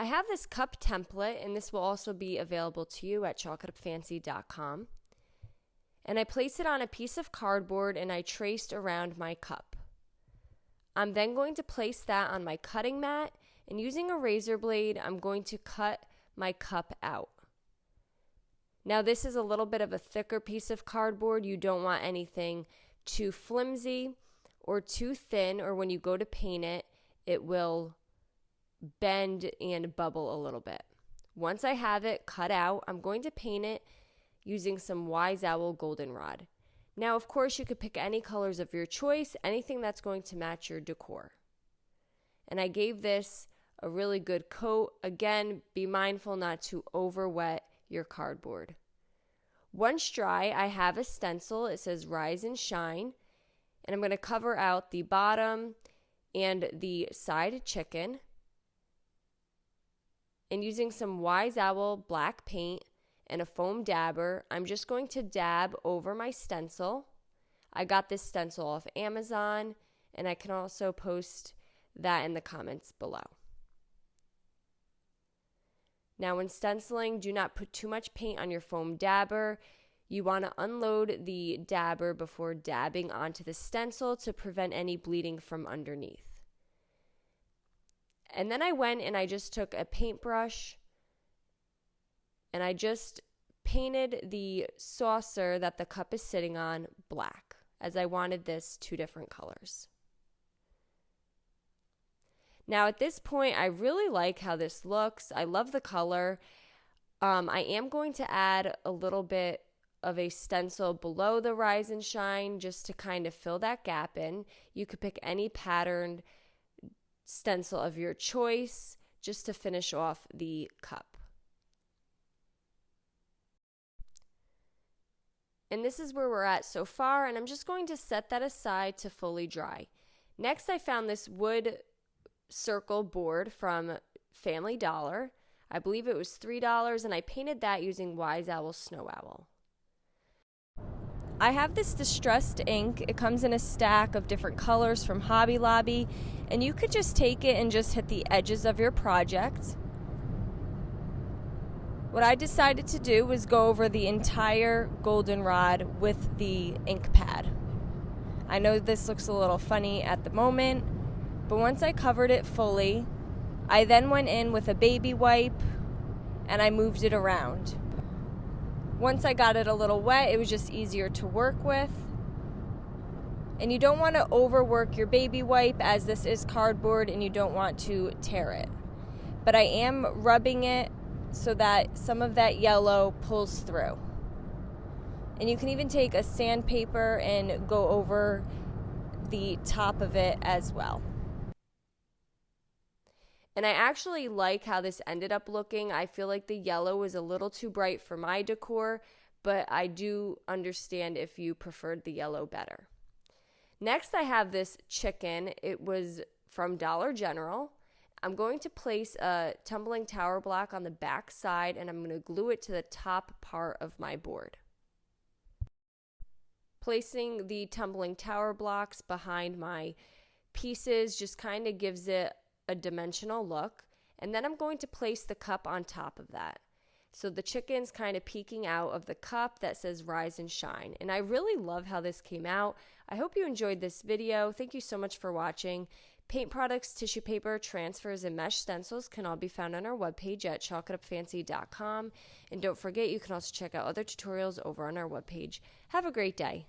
I have this cup template, and this will also be available to you at chalkitupfancy.com. And I place it on a piece of cardboard and I traced around my cup. I'm then going to place that on my cutting mat, and using a razor blade, I'm going to cut my cup out. Now this is a little bit of a thicker piece of cardboard. You don't want anything too flimsy or too thin, or when you go to paint it, it will bend and bubble a little bit. Once I have it cut out, I'm going to paint it using some Wise Owl goldenrod. Now, of course, you could pick any colors of your choice, anything that's going to match your decor. And I gave this a really good coat. Again, be mindful not to over wet your cardboard. Once dry, I have a stencil. It says Rise and Shine. And I'm going to cover out the bottom and the side chicken. And using some Wise Owl black paint and a foam dabber, I'm just going to dab over my stencil. I got this stencil off Amazon, and I can also post that in the comments below. Now, when stenciling, do not put too much paint on your foam dabber. You want to unload the dabber before dabbing onto the stencil to prevent any bleeding from underneath. And then I went and I just took a paintbrush and I just painted the saucer that the cup is sitting on black, as I wanted this two different colors. Now at this point, I really like how this looks. I love the color. I am going to add a little bit of a stencil below the Rise and Shine just to kind of fill that gap in. You could pick any patterned stencil of your choice just to finish off the cup. And this is where we're at so far, and I'm just going to set that aside to fully dry. Next, I found this wood circle board from Family Dollar. I believe it was $3, and I painted that using Wise Owl Snow Owl. I have this distressed ink. It comes in a stack of different colors from Hobby Lobby, and you could just take it and just hit the edges of your project. What I decided to do was go over the entire goldenrod with the ink pad. I know this looks a little funny at the moment, but once I covered it fully, I then went in with a baby wipe and I moved it around. Once I got it a little wet, it was just easier to work with. And you don't want to overwork your baby wipe, as this is cardboard and you don't want to tear it. But I am rubbing it so that some of that yellow pulls through. And you can even take a sandpaper and go over the top of it as well. And I actually like how this ended up looking. I feel like the yellow was a little too bright for my decor, but I do understand if you preferred the yellow better. Next, I have this chicken. It was from Dollar General. I'm going to place a tumbling tower block on the back side, and I'm going to glue it to the top part of my board. Placing the tumbling tower blocks behind my pieces just kind of gives it a dimensional look. And then I'm going to place the cup on top of that. So the chicken's kind of peeking out of the cup that says Rise and Shine. And I really love how this came out. I hope you enjoyed this video. Thank you so much for watching. Paint products, tissue paper, transfers, and mesh stencils can all be found on our webpage at chalkitupfancy.com. And don't forget, you can also check out other tutorials over on our webpage. Have a great day.